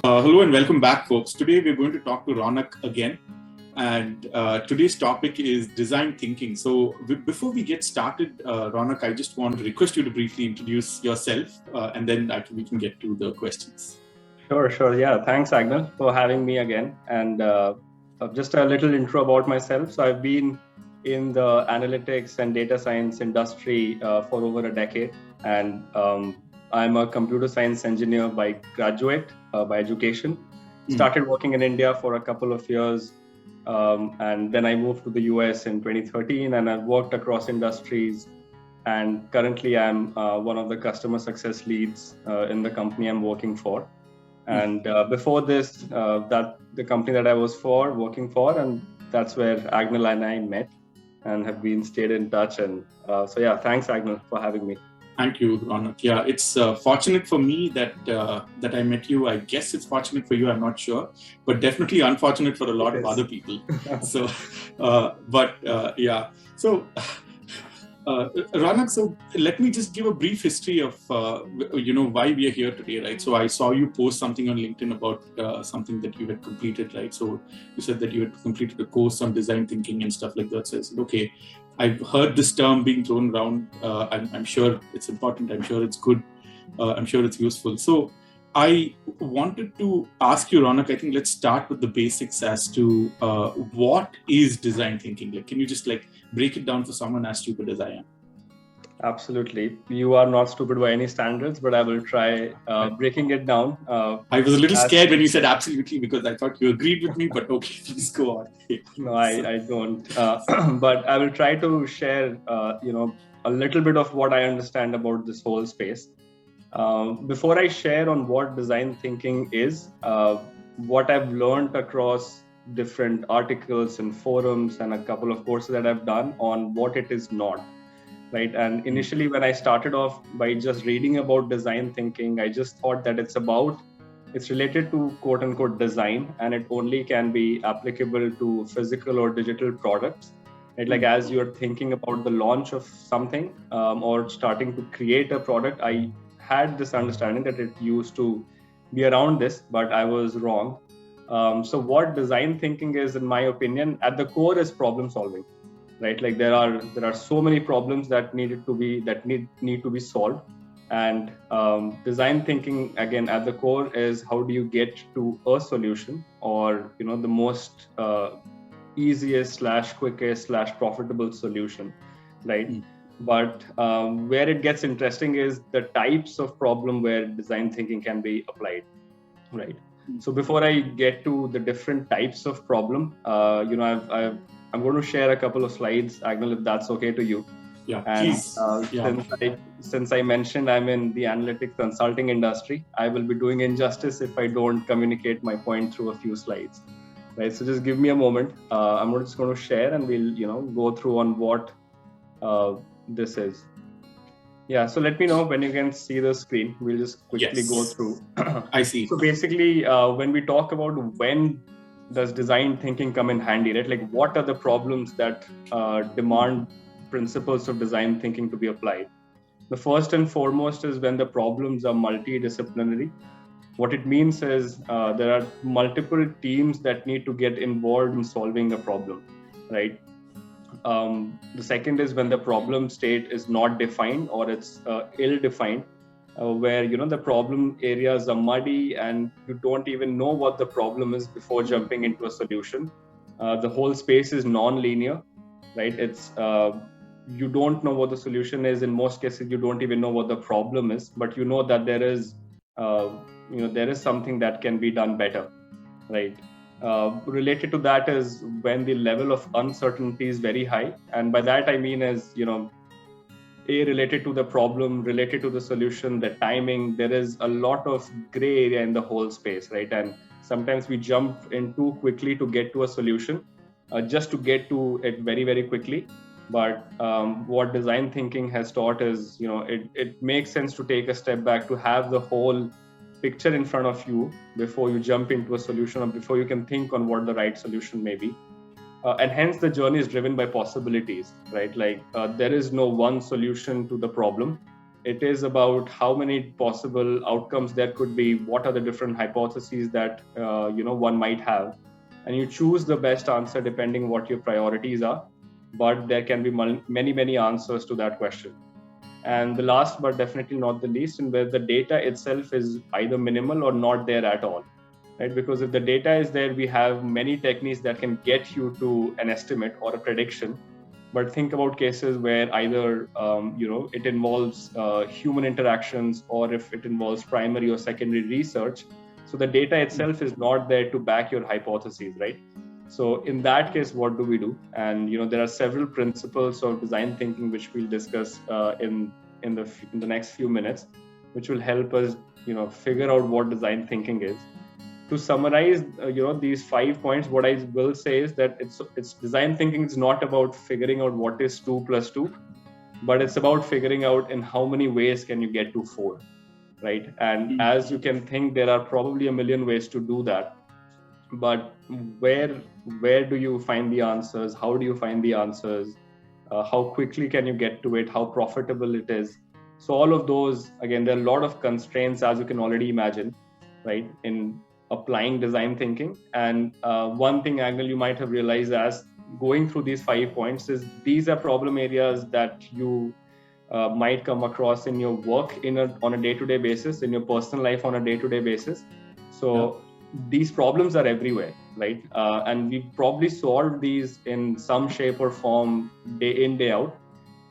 Hello and welcome back, folks. Today we're going to talk to Raunak again, and today's topic is design thinking. So before we get started, Raunak, I just want to request you to briefly introduce yourself, and then we can get to the questions. Sure. Yeah, thanks, Agnel, for having me again. And just a little intro about myself. So I've been in the analytics and data science industry for over a decade, and I'm a computer science engineer by graduate, by education. Started working in India for a couple of years, and then I moved to the US in 2013, and I've worked across industries. And currently, I'm one of the customer success leads in the company I'm working for. And before this, that the company that I was working for, and that's where Agnel and I met and have been stayed in touch. And so, yeah, thanks, Agnel, for having me. Thank you, Raunak. Yeah, it's fortunate for me that I met you. I guess it's fortunate for you. I'm not sure, but definitely unfortunate for a lot of other people. So, yeah. So, Raunak, so let me just give a brief history of why we are here today, right? So I saw you post something on LinkedIn about something that you had completed, right? So you said that you had completed a course on design thinking and stuff like that. So I said, okay, I've heard this term being thrown around. I'm sure it's important. I'm sure it's good. I'm sure it's useful. So I wanted to ask you, Raunak, I think let's start with the basics as to what is design thinking? Like, can you just break it down for someone as stupid as I am? Absolutely. You are not stupid by any standards, but I will try breaking it down. I was a little scared when you said absolutely because I thought you agreed with me, but okay, please go on. No, I don't. But I will try to share, a little bit of what I understand about this whole space. Before I share on what design thinking is, what I've learned across different articles and forums and a couple of courses that I've done on what it is not, right? And initially when I started off by just reading about design thinking, I just thought that it's related to quote unquote design, and it only can be applicable to physical or digital products. Right? Like as you're thinking about the launch of something or starting to create a product, I had this understanding that it used to be around this, but I was wrong. So what design thinking is, in my opinion, at the core is problem solving, right? Like there are so many problems that need to be solved, and design thinking again at the core is how do you get to a solution, or the most easiest / quickest / profitable solution, right? But where it gets interesting is the types of problem where design thinking can be applied, right? So before I get to the different types of problem, I'm going to share a couple of slides, Agnel, if that's okay to you. Yeah, and since I mentioned I'm in the analytics consulting industry, I will be doing injustice if I don't communicate my point through a few slides, right? So just give me a moment. I'm just going to share, and we'll go through on what this is. Yeah, so let me know when you can see the screen. We'll just quickly go through. I see. So basically, when we talk about when does design thinking come in handy, right? Like what are the problems that demand principles of design thinking to be applied? The first and foremost is when the problems are multidisciplinary. What it means is there are multiple teams that need to get involved in solving a problem, right? The second is when the problem state is not defined or it's ill-defined, where the problem areas are muddy and you don't even know what the problem is before jumping into a solution. The whole space is non-linear, right? It's you don't know what the solution is. In most cases, you don't even know what the problem is, but you know that there is something that can be done better, right? Related to that is when the level of uncertainty is very high, and by that I mean is related to the problem, related to the solution, the timing. There is a lot of gray area in the whole space, right? And sometimes we jump in too quickly to get to a solution, just to get to it very, very quickly. But what design thinking has taught is, it makes sense to take a step back, to have the whole picture in front of you before you jump into a solution, or before you can think on what the right solution may be. And hence the journey is driven by possibilities, right? Like there is no one solution to the problem. It is about how many possible outcomes there could be, what are the different hypotheses that one might have, and you choose the best answer depending what your priorities are. But there can be many answers to that question. And the last but definitely not the least, in where the data itself is either minimal or not there at all, right? Because if the data is there, we have many techniques that can get you to an estimate or a prediction. But think about cases where either it involves human interactions, or if it involves primary or secondary research. So the data itself is not there to back your hypotheses, right? So in that case, what do we do? And there are several principles of design thinking which we'll discuss in the next few minutes, which will help us figure out what design thinking is. To summarize, these 5 points, what I will say is that it's design thinking is not about figuring out what is 2 plus 2, but it's about figuring out in how many ways can you get to 4, right? And as you can think, there are probably a million ways to do that. But where do you find the answers? How do you find the answers? How quickly can you get to it? How profitable it is? So all of those, again, there are a lot of constraints, as you can already imagine, right, in applying design thinking. And one thing, Angle, you might have realized as going through these 5 points is these are problem areas that you might come across in your work on a day-to-day basis, in your personal life on a day-to-day basis. So these problems are everywhere, right? And we probably solved these in some shape or form day in, day out.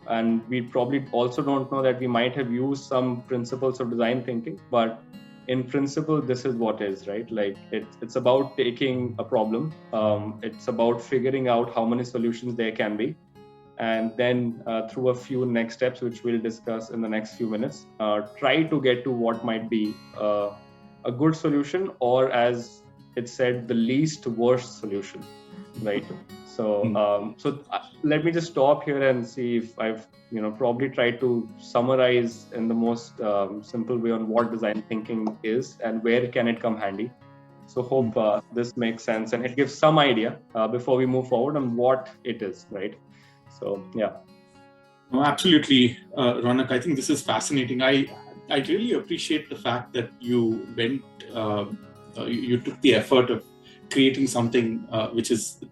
And we probably also don't know that we might have used some principles of design thinking, but in principle, this is what is, right? Like it's about taking a problem. It's about figuring out how many solutions there can be. And then through a few next steps, which we'll discuss in the next few minutes, try to get to what might be a good solution, or as it said, the least worst solution, right? So let me just stop here and see if I've probably tried to summarize in the most simple way on what design thinking is and where can it come handy. So hope this makes sense and it gives some idea before we move forward on what it is, right? So yeah. No, absolutely, Raunak. I think this is fascinating. I really appreciate the fact that you went, you took the effort of creating something which is.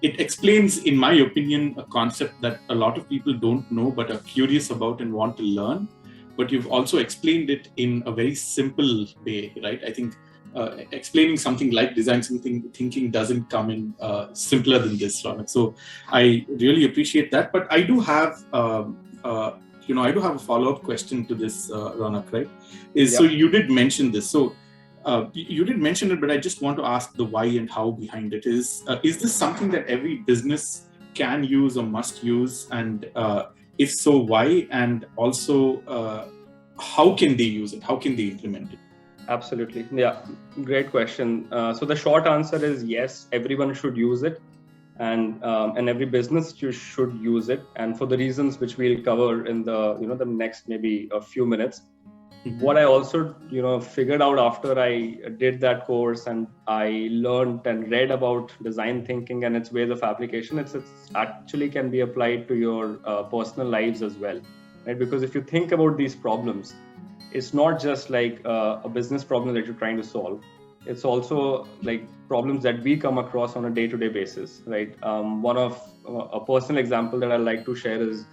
It explains, in my opinion, a concept that a lot of people don't know but are curious about and want to learn. But you've also explained it in a very simple way, right? I think explaining something like design thinking doesn't come in simpler than this, Raunak. So I really appreciate that. But I do have, I do have a follow-up question to this, Raunak, right? So you did mention this. So you did mention it, but I just want to ask the why and how behind it. Is this something that every business can use or must use? And if so, why? And also, how can they use it? How can they implement it? Absolutely. Yeah, great question. So the short answer is yes, everyone should use it. And every business should use it. And for the reasons which we'll cover in the next maybe a few minutes. What I also, figured out after I did that course and I learned and read about design thinking and its ways of application, it's actually can be applied to your personal lives as well, right? Because if you think about these problems, it's not just like a business problem that you're trying to solve. It's also like problems that we come across on a day-to-day basis, right? One of a personal example that I like to share is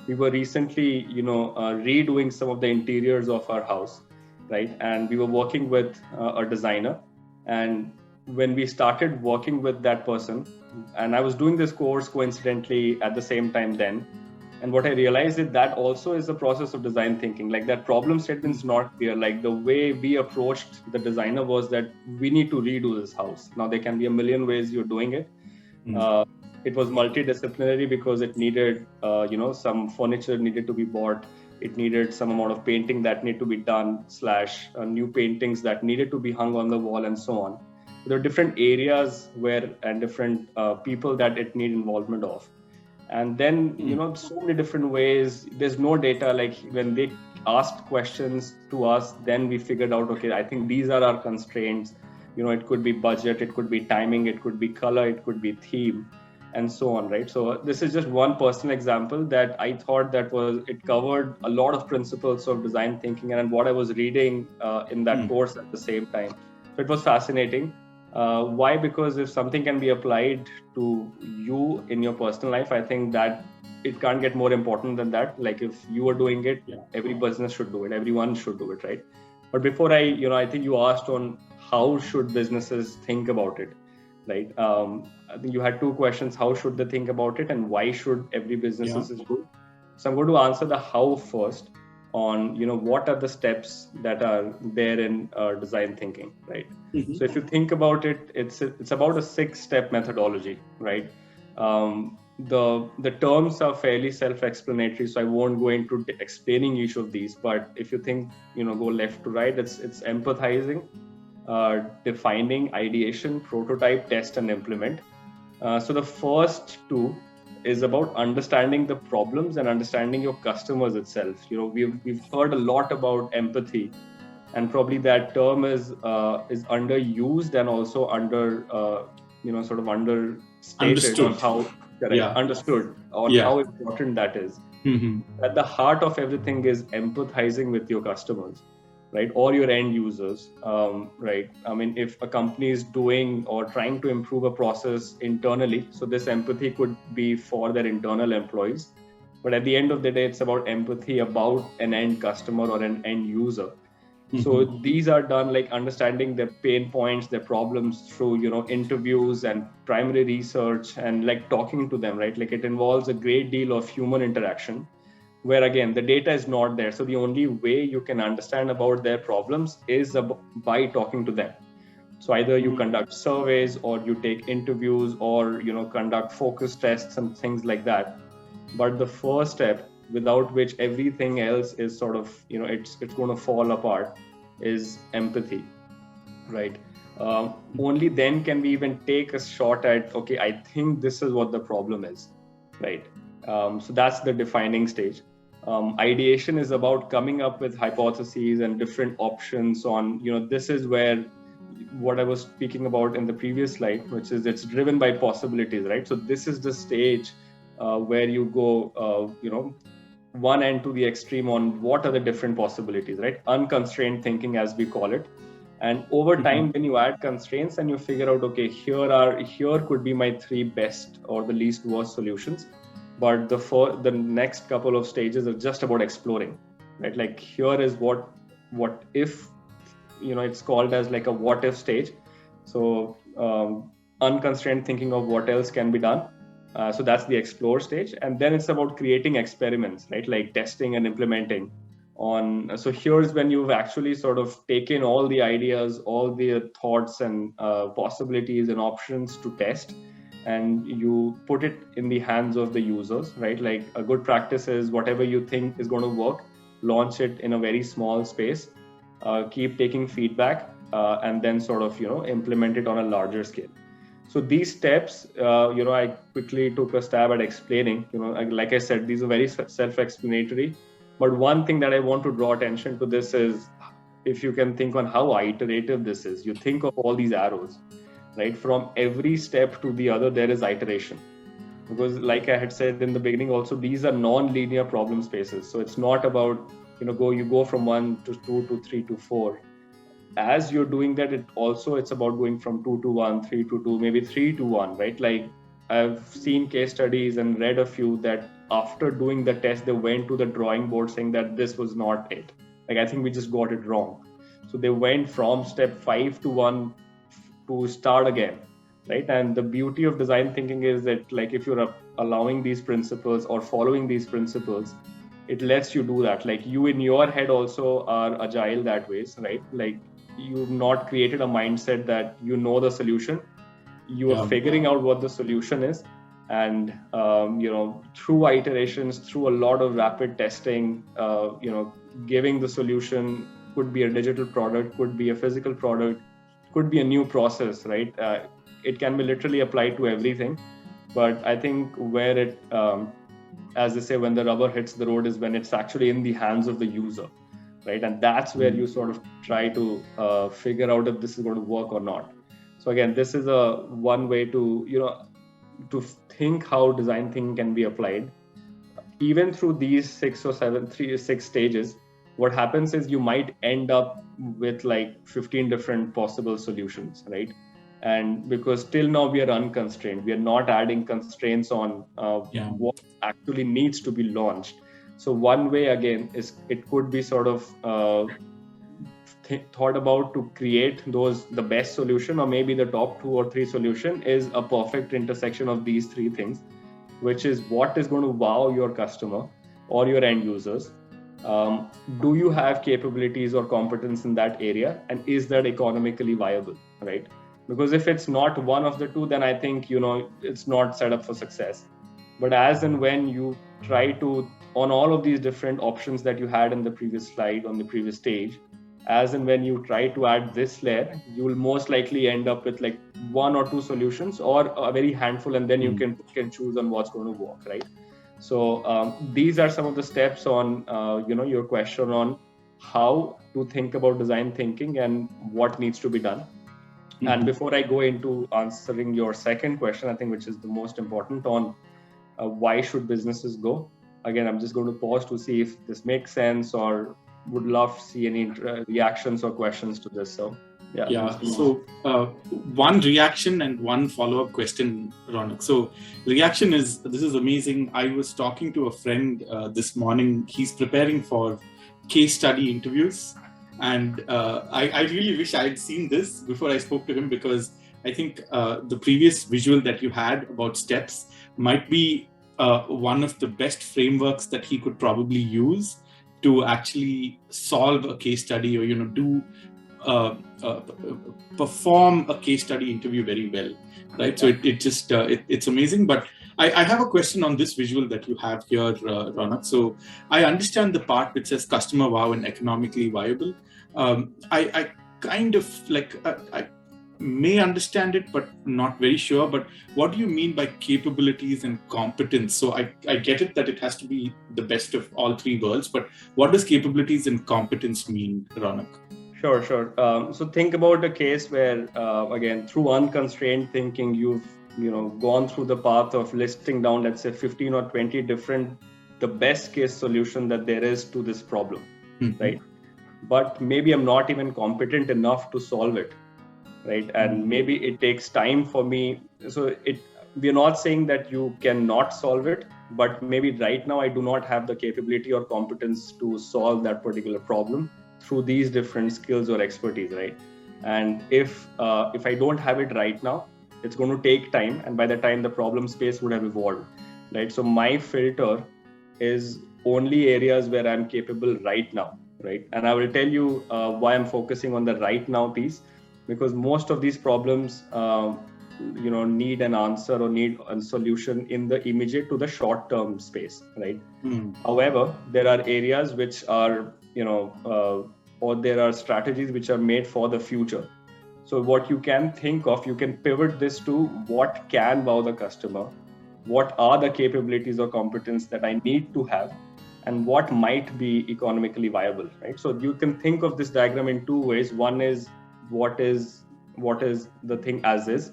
we were recently, redoing some of the interiors of our house, right? And we were working with a designer. And when we started working with that person, and I was doing this course coincidentally at the same time then, and what I realized is that also is a process of design thinking. Like that problem statement is not clear. Like the way we approached the designer was that we need to redo this house. Now there can be a million ways you're doing it. It was multidisciplinary because it needed, some furniture needed to be bought. It needed some amount of painting that needed to be done / new paintings that needed to be hung on the wall and so on. There are different areas and different people that it need involvement of. And then, so many different ways. There's no data. Like when they asked questions to us, then we figured out, okay, I think these are our constraints. It could be budget, it could be timing, it could be color, it could be theme. and so on, right? So this is just one personal example that I thought that it covered a lot of principles of design thinking and what I was reading in that course at the same time. So it was fascinating. Why? Because if something can be applied to you in your personal life, I think that it can't get more important than that. Like if you are doing it, every business should do it. Everyone should do it, right? But before I think you asked on how should businesses think about it, right? I think you had two questions: how should they think about it, and why should every business is good? So I'm going to answer the how first. On what are the steps that are there in design thinking, right? So if you think about it, it's about a 6-step methodology, right? The terms are fairly self-explanatory, so I won't go into explaining each of these. But if you think, go left to right, it's empathizing, defining, ideation, prototype, test, and implement. So the first two is about understanding the problems and understanding your customers itself. We've heard a lot about empathy, and probably that term is underused and also sort of understated on how understood on how important that is. At the heart of everything is empathizing with your customers, right, or your end users, right? I mean, if a company is doing or trying to improve a process internally, so this empathy could be for their internal employees, but at the end of the day, it's about empathy about an end customer or an end user. So these are done like understanding their pain points, their problems through interviews and primary research and like talking to them, right? Like it involves a great deal of human interaction, where again the data is not there. So the only way you can understand about their problems is by talking to them. So either you conduct surveys or you take interviews or conduct focus tests and things like that. But the first step, without which everything else is sort of it's going to fall apart, is empathy, right? Only then can we even take a shot at, okay, I think this is what the problem is, right? So that's the defining stage. Ideation is about coming up with hypotheses and different options on, this is where what I was speaking about in the previous slide, which is it's driven by possibilities, right? So this is the stage where you go, one end to the extreme on what are the different possibilities, right? Unconstrained thinking, as we call it. And over time, when you add constraints and you figure out, okay, here could be my 3 best or the least worst solutions. But the next couple of stages are just about exploring, right? Like here is what if, it's called as like a what if stage. So unconstrained thinking of what else can be done. So that's the explore stage. And then it's about creating experiments, right? Like testing and implementing on. So here's when you've actually sort of taken all the ideas, all the thoughts and possibilities and options to test, and you put it in the hands of the users, right? Like a good practice is whatever you think is going to work, launch it in a very small space, keep taking feedback, and then sort of, implement it on a larger scale. So these steps, I quickly took a stab at explaining, like I said, these are very self-explanatory. But one thing that I want to draw attention to this is, if you can think on how iterative this is, you think of all these arrows, right? From every step to the other, there is iteration. Because like I had said in the beginning also, these are non-linear problem spaces. So it's not about, you go from 1 to 2 to 3 to 4. As you're doing that, it's about going from 2 to 1, 3 to 2, maybe 3 to 1, right? Like I've seen case studies and read a few that after doing the test, they went to the drawing board saying that this was not it. Like, I think we just got it wrong. So they went from step 5 to 1 to start again, right? And the beauty of design thinking is that, like, if you're allowing these principles or following these principles, it lets you do that. Like, you in your head also are agile that ways, right? Like, you've not created a mindset that you know the solution. You are figuring out what the solution is, and through iterations, through a lot of rapid testing, giving the solution. Could be a digital product, could be a physical product, could be a new process, right? It can be literally applied to everything. But I think where it, as they say, when the rubber hits the road is when it's actually in the hands of the user, right? And that's where you sort of try to figure out if this is going to work or not. So again, this is one way to, to think how design thinking can be applied, even through these 6 stages, what happens is you might end up with like 15 different possible solutions, right? And because till now we are unconstrained, we are not adding constraints on what actually needs to be launched. So one way again is it could be sort of thought about to create the best solution, or maybe the top 2 or 3 solution is a perfect intersection of these 3 things, which is what is going to wow your customer or your end users. Do you have capabilities or competence in that area, and is that economically viable, right? Because if it's not one of the two, then I think it's not set up for success. But as and when you try to, on all of these different options that you had in the previous slide, on the previous stage, as and when you try to add this layer, you will most likely end up with like 1 or 2 solutions, or a very handful, and then you can choose on what's going to work, right? So these are some of the steps on your question on how to think about design thinking and what needs to be done. And before I go into answering your second question, I think which is the most important on why should businesses go, again, I'm just going to pause to see if this makes sense, or would love to see any reactions or questions to this. So So one reaction and one follow-up question, Raunak. So reaction is, this is amazing. I was talking to a friend this morning. He's preparing for case study interviews, and I really wish I had seen this before I spoke to him, because I think the previous visual that you had about steps might be one of the best frameworks that he could probably use to actually solve a case study, or do perform a case study interview very well, right? So it's amazing. But I have a question on this visual that you have here, Raunak. So I understand the part which says customer wow and economically viable. I kind of like I may understand it, but not very sure. But what do you mean by capabilities and competence? So I get it that it has to be the best of all 3 worlds, but what does capabilities and competence mean, Raunak? Sure. So think about a case where, again, through unconstrained thinking, you've gone through the path of listing down, let's say 15 or 20 different, the best case solution that there is to this problem, right? But maybe I'm not even competent enough to solve it, right? And maybe it takes time for me. So we're not saying that you cannot solve it, but maybe right now I do not have the capability or competence to solve that particular problem through these different skills or expertise, right? And if I don't have it right now, it's going to take time, and by the time the problem space would have evolved, right? So my filter is only areas where I'm capable right now, right? And I will tell you why I'm focusing on the right now piece, because most of these problems need an answer or need a solution in the immediate to the short term space, right? However, there are areas which are or there are strategies which are made for the future. So what you can think of, you can pivot this to what can wow the customer, what are the capabilities or competence that I need to have, and what might be economically viable, right? So you can think of this diagram in 2 ways. One is what is the thing as is,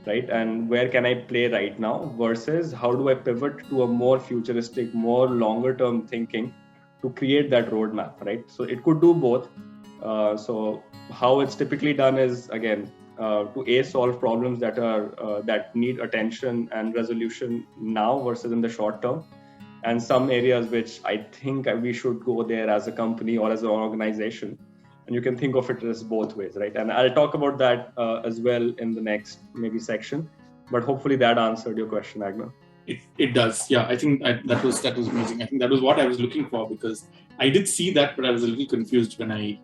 right? And where can I play right now, versus how do I pivot to a more futuristic, more longer term thinking to create that roadmap, right? So it could do both. So how it's typically done is, again, to solve problems that need attention and resolution now versus in the short term, and some areas which I think we should go there as a company or as an organization. And you can think of it as both ways, right? And I'll talk about that as well in the next maybe section. But hopefully that answered your question, Agna. It does, yeah. I think that was amazing. I think that was what I was looking for, because I did see that, but I was a little confused when I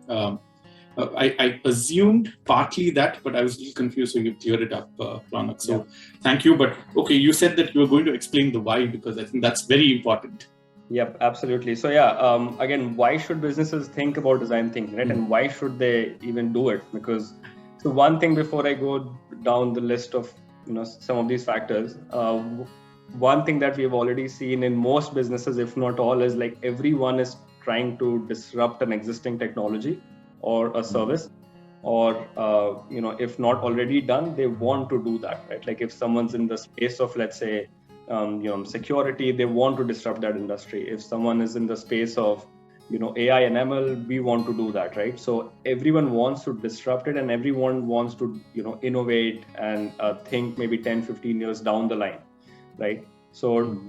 assumed partly that, but I was a little confused. So you cleared it up, Raunak. So Thank you. But okay, you said that you were going to explain the why, because I think that's very important. Yep, absolutely. So again, why should businesses think about design thinking, right? And why should they even do it? Because so one thing before I go down the list of some of these factors, one thing that we've already seen in most businesses, if not all, is like everyone is trying to disrupt an existing technology or a service. or if not already done, they want to do that, right? Like if someone's in the space of, let's say, security, they want to disrupt that industry. If someone is in the space of AI and ML, we want to do that, right? So everyone wants to disrupt it, and everyone wants to innovate and think maybe 10-15 years down the line, right? So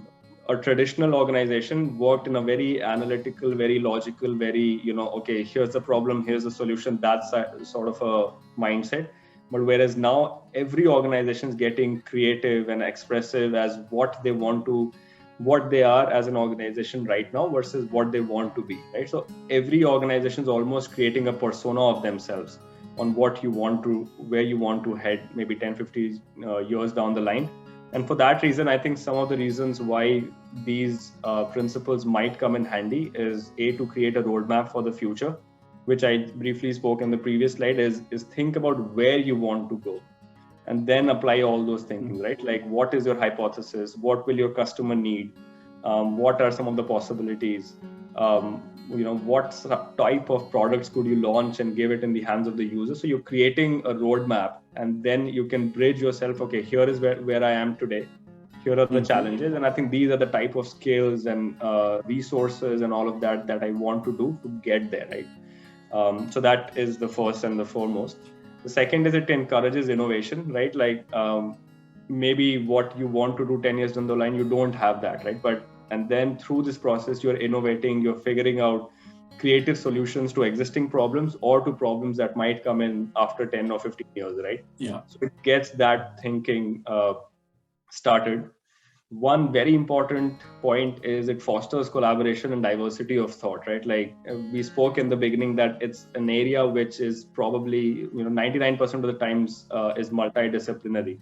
a traditional organization worked in a very analytical, very logical, very okay, here's the problem, here's the solution. That's a sort of a mindset. But whereas now every organization is getting creative and expressive as what they are as an organization right now versus what they want to be, right? So every organization is almost creating a persona of themselves on where you want to head maybe 10-50 years down the line. And for that reason, I think some of the reasons why these principles might come in handy is to create a roadmap for the future, which I briefly spoke in the previous slide, is think about where you want to go and then apply all those thinking, right? Like, what is your hypothesis? What will your customer need? What are some of the possibilities? What type of products could you launch and give it in the hands of the user? So you're creating a roadmap, and then you can bridge yourself. Okay, here is where I am today. Here are the challenges, and I think these are the type of skills and resources and all of that I want to do to get there, right? So that is the first and the foremost. The second is it encourages innovation, right? Like maybe what you want to do 10 years down the line, you don't have that, right? And then through this process, you're innovating, you're figuring out creative solutions to existing problems or to problems that might come in after 10 or 15 years, right? Yeah. So it gets that thinking started. One very important point is it fosters collaboration and diversity of thought, right? Like we spoke in the beginning that it's an area which is probably 99% of the times is multidisciplinary.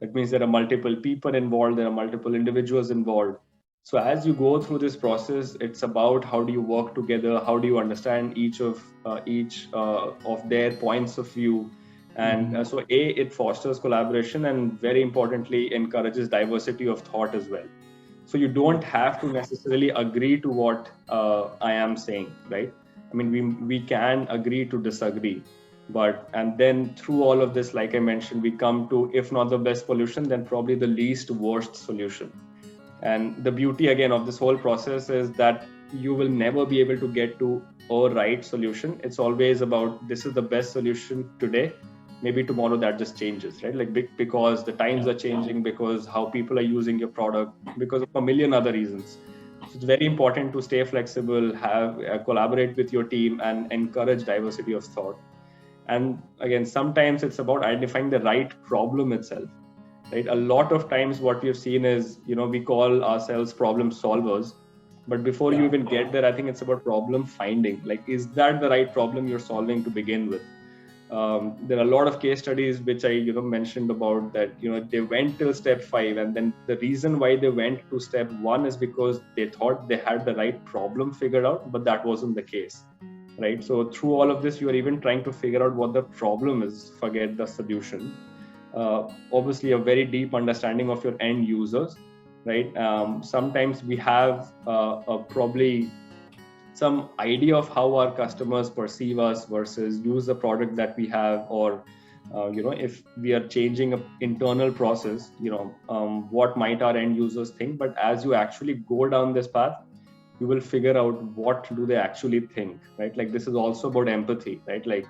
That means there are multiple people involved, there are multiple individuals involved. So as you go through this process, it's about how do you work together, how do you understand each of their points of view. And so it fosters collaboration and very importantly encourages diversity of thought as well. So you don't have to necessarily agree to what I am saying, right? I mean, we can agree to disagree, and then through all of this, like I mentioned, we come to, if not the best solution, then probably the least worst solution. And the beauty again of this whole process is that you will never be able to get to a right solution. It's always about, this is the best solution today. Maybe tomorrow that just changes, right? Like because the times are changing, because how people are using your product, because of a million other reasons. So it's very important to stay flexible, collaborate with your team, and encourage diversity of thought. And again, sometimes it's about identifying the right problem itself, right? A lot of times what we've seen is, we call ourselves problem solvers, but before you even get there, I think it's about problem finding. Like, is that the right problem you're solving to begin with? There are a lot of case studies which I mentioned about that they went till step 5, and then the reason why they went to step 1 is because they thought they had the right problem figured out, but that wasn't the case, right? So through all of this, you are even trying to figure out what the problem is, forget the solution. Obviously a very deep understanding of your end users, right? Sometimes we have probably some idea of how our customers perceive us versus use the product that we have, or if we are changing an internal process, what might our end users think. But as you actually go down this path, you will figure out what do they actually think, right? Like this is also about empathy, right? Like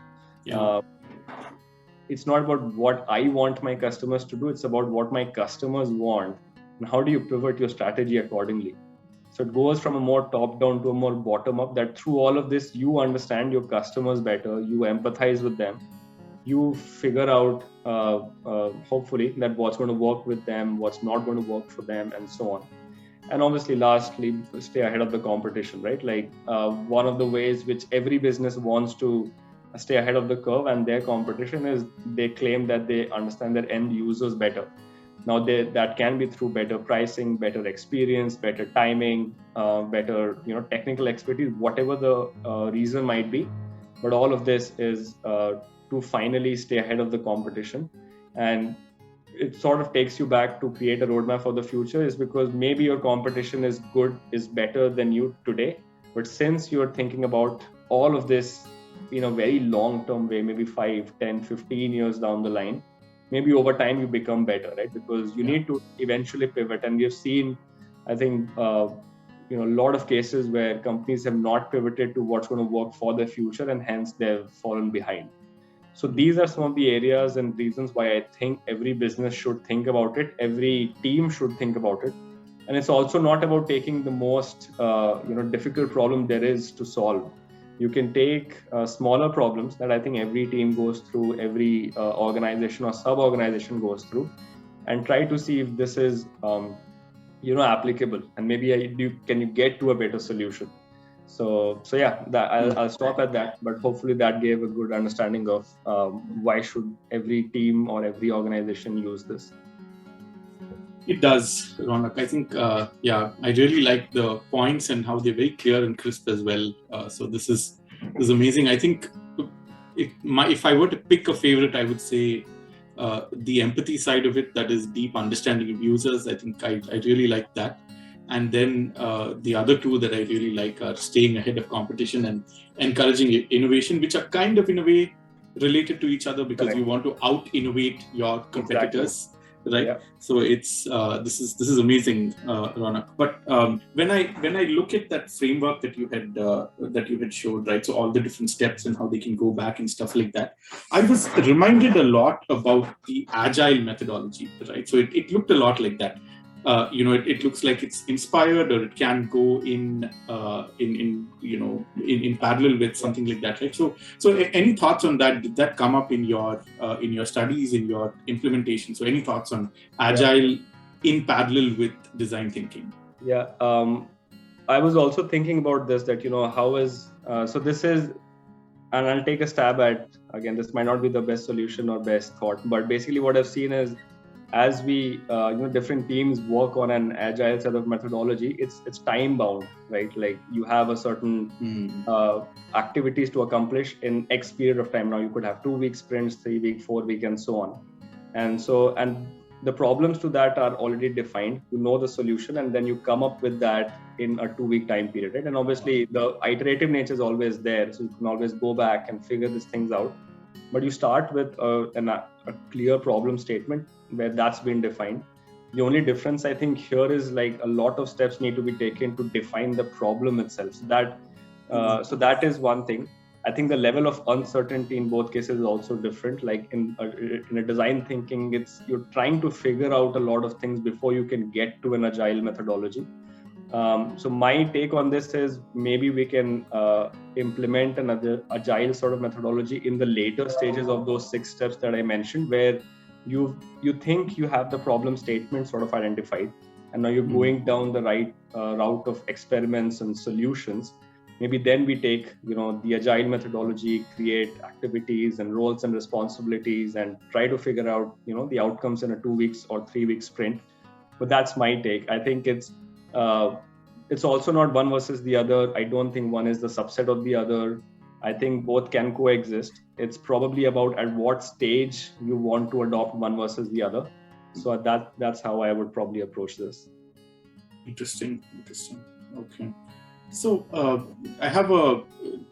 it's not about what I want my customers to do, it's about what my customers want, and how do you pivot your strategy accordingly. So it goes from a more top-down to a more bottom-up, that through all of this, you understand your customers better, you empathize with them, you figure out, hopefully, that what's going to work with them, what's not going to work for them, and so on. And obviously, lastly, stay ahead of the competition, right? Like one of the ways which every business wants to stay ahead of the curve and their competition is they claim that they understand their end users better. Now, that can be through better pricing, better experience, better timing, better technical expertise, whatever the reason might be. But all of this is to finally stay ahead of the competition. And it sort of takes you back to create a roadmap for the future, is because maybe your competition is better than you today. But since you're thinking about all of this in a very long-term way, maybe 5, 10, 15 years down the line, maybe over time you become better, right? Because you need to eventually pivot. And we've seen, I think, a lot of cases where companies have not pivoted to what's going to work for the future, and hence they've fallen behind. So these are some of the areas and reasons why I think every business should think about it. Every team should think about it. And it's also not about taking the most difficult problem there is to solve. You can take smaller problems that I think every team goes through, every organization or sub-organization goes through, and try to see if this is applicable, and maybe can you get to a better solution. So yeah, I'll stop at that. But hopefully that gave a good understanding of why should every team or every organization use this. It does, Raunak. I think, I really like the points and how they're very clear and crisp as well. So this is amazing. I think if I were to pick a favorite, I would say the empathy side of it, that is deep understanding of users. I think I really like that. And then the other two that I really like are staying ahead of competition and encouraging innovation, which are kind of in a way related to each other, because you want to out-innovate your competitors. Exactly. Right. Yeah. So it's this is amazing, Raunak. But when I look at that framework that you had showed, right? So all the different steps and how they can go back and stuff like that, I was reminded a lot about the Agile methodology, right? So it looked a lot like that. It looks like it's inspired, or it can go in parallel with something like that, right? So any thoughts on that? Did that come up in your studies, in your implementation? So any thoughts on Agile in parallel with design thinking? Yeah, I was also thinking about this, that how is so this is, and I'll take a stab at, again, this might not be the best solution or best thought, but basically what I've seen is, as we different teams work on an agile set of methodology, it's time bound, right? Like you have a certain activities to accomplish in X period of time. Now you could have 2-week sprints, 3-week, 4-week, and so on. And the problems to that are already defined. You know the solution, and then you come up with that in a 2-week time period, right? And obviously the iterative nature is always there, so you can always go back and figure these things out. But you start with a clear problem statement where that's been defined. The only difference I think here is, like, a lot of steps need to be taken to define the problem itself. So that is one thing. I think the level of uncertainty in both cases is also different. Like in a design thinking, you're trying to figure out a lot of things before you can get to an agile methodology. So my take on this is, maybe we can implement another agile sort of methodology in the later stages of those 6 steps that I mentioned, where you think you have the problem statement sort of identified, and now you're going down the right route of experiments and solutions. Maybe then we take the agile methodology, create activities and roles and responsibilities, and try to figure out the outcomes in a 2 weeks or 3-week sprint. But that's my take. I think it's also not one versus the other. I don't think one is the subset of the other. I think both can coexist. It's probably about at what stage you want to adopt one versus the other. So that's how I would probably approach this. Interesting. Okay. So I have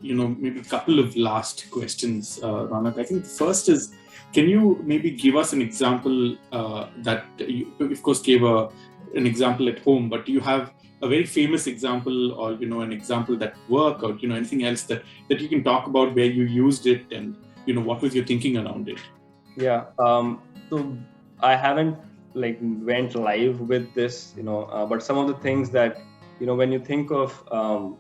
maybe a couple of last questions, Raunak. I think the first is, can you maybe give us an example that you, of course, gave an example at home, but do you have a very famous example, or an example that worked, or anything else that you can talk about where you used it, and what was your thinking around it? Yeah. So I haven't went live with this, but some of the things that when you think of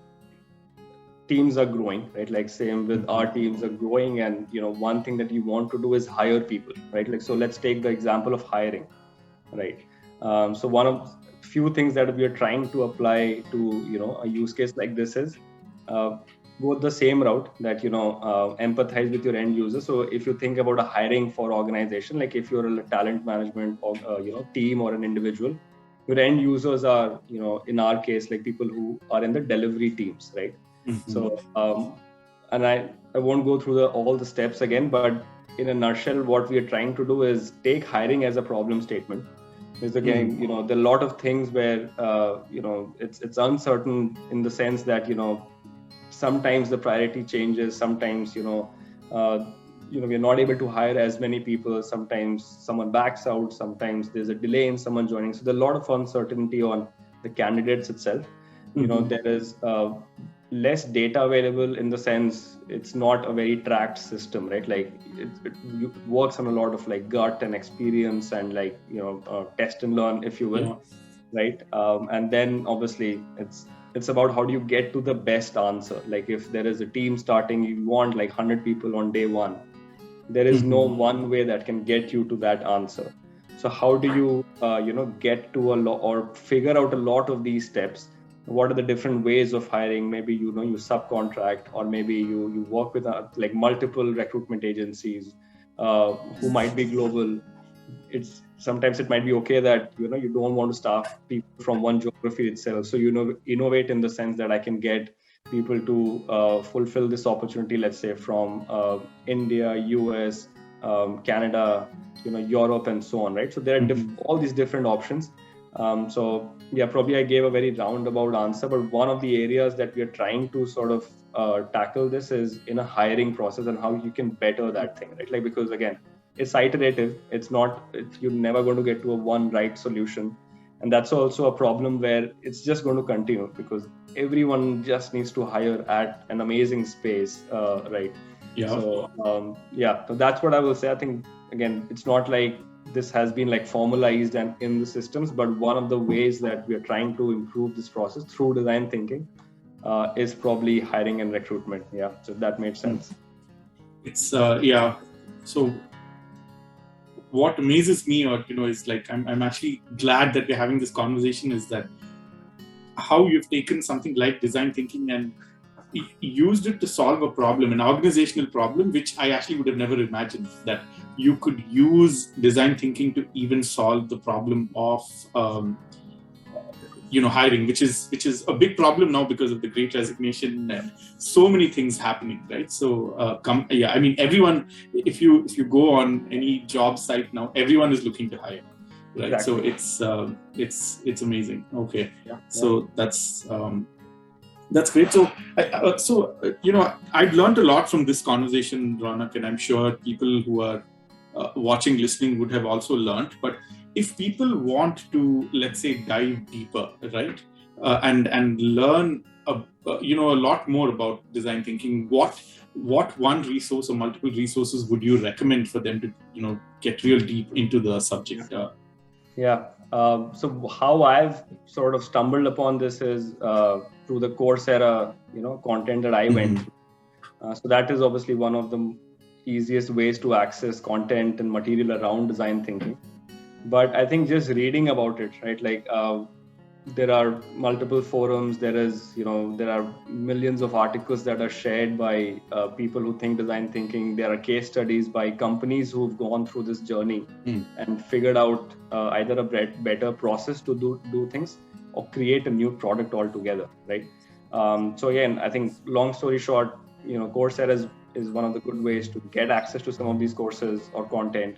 teams are growing, right? Like same with our teams are growing, and one thing that you want to do is hire people, right? Like, so let's take the example of hiring, right? So one of few things that we are trying to apply to a use case like this is go the same route, that empathize with your end user. So if you think about a hiring for organization, like if you're a talent management or team or an individual, your end users are in our case, like people who are in the delivery teams, right? Mm-hmm. So and I won't go through all the steps again, but in a nutshell, what we are trying to do is take hiring as a problem statement. Because again, there are a lot of things where it's uncertain, in the sense that sometimes the priority changes. Sometimes, we're not able to hire as many people. Sometimes someone backs out. Sometimes there's a delay in someone joining. So there's a lot of uncertainty on the candidates itself. There is less data available, in the sense it's not a very tracked system, right? Like it works on a lot of like gut and experience and like, test and learn, if you will, right? And then obviously it's about how do you get to the best answer. Like if there is a team starting, you want like 100 people on day one. There is no one way that can get you to that answer. So how do you, get to a lot or figure out a lot of these steps? What are the different ways of hiring? Maybe, you subcontract, or maybe you work with like multiple recruitment agencies who might be global. Sometimes it might be okay that, you don't want to staff people from one geography itself. So, innovate in the sense that I can get people to fulfill this opportunity, let's say from India, US, Canada, Europe, and so on, right? So there are all these different options. So yeah, probably I gave a very roundabout answer, but one of the areas that we are trying to sort of tackle this is in a hiring process, and how you can better that thing, right? Like, because again, it's iterative. You're never going to get to a one right solution. And that's also a problem where it's just going to continue, because everyone just needs to hire at an amazing space, right? Yeah. So so that's what I will say. I think, again, it's not like this has been like formalized and in the systems, but one of the ways that we are trying to improve this process through design thinking is probably hiring and recruitment. Yeah, so that made sense. It's so what amazes me, or is like I'm actually glad that we're having this conversation, is that how you've taken something like design thinking and used it to solve a problem, an organizational problem, which I actually would have never imagined that you could use design thinking to even solve the problem of hiring, which is a big problem now because of the Great Resignation and so many things happening, right? So I mean, everyone, if you go on any job site now, everyone is looking to hire, right? Exactly. So it's amazing. Okay, so that's great. So I've learned a lot from this conversation, Raunak, and I'm sure people who are watching, listening would have also learned. But if people want to, let's say, dive deeper, right, and learn a lot more about design thinking, what one resource or multiple resources would you recommend for them to get real deep into the subject? So how I've sort of stumbled upon this is through the Coursera content that I went through. So that is obviously one of the easiest ways to access content and material around design thinking. But I think just reading about it, right? Like there are multiple forums. There are millions of articles that are shared by people who think design thinking. There are case studies by companies who've gone through this journey and figured out either a better process to do things or create a new product altogether, right? So again, I think long story short, Coursera is one of the good ways to get access to some of these courses or content.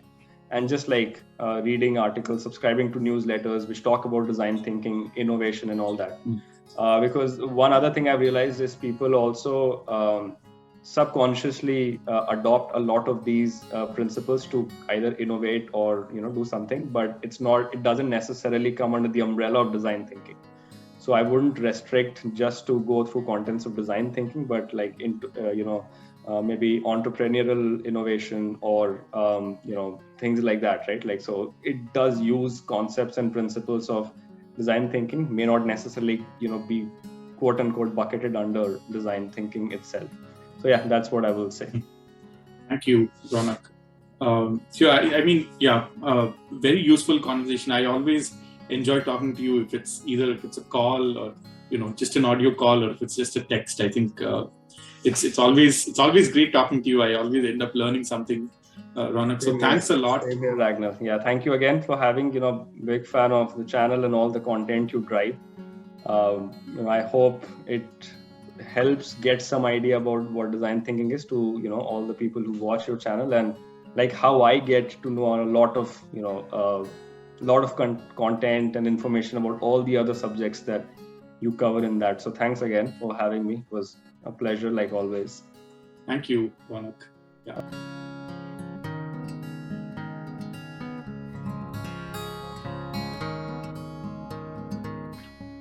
And just like reading articles, subscribing to newsletters which talk about design thinking, innovation, and all that. Because one other thing I've realized is people also subconsciously adopt a lot of these principles to either innovate or do something, but it doesn't necessarily come under the umbrella of design thinking. So I wouldn't restrict just to go through contents of design thinking, but like into maybe entrepreneurial innovation or things like that, right? Like, so it does use concepts and principles of design thinking, may not necessarily be quote unquote bucketed under design thinking itself. So yeah, that's what I will say. Thank you, Raunak. Very useful conversation. I always enjoy talking to you, if it's a call or just an audio call, or if it's just a text. I think it's always great talking to you. I always end up learning something, Raunak. So thanks a lot. Same here, Ragnar. Yeah, thank you again for having, big fan of the channel and all the content you drive. I hope it helps get some idea about what design thinking is to, all the people who watch your channel, and like how I get to know a lot of, content and information about all the other subjects that you cover in that. So thanks again for having me. It was a pleasure, like always. Thank you, Raunak. Yeah.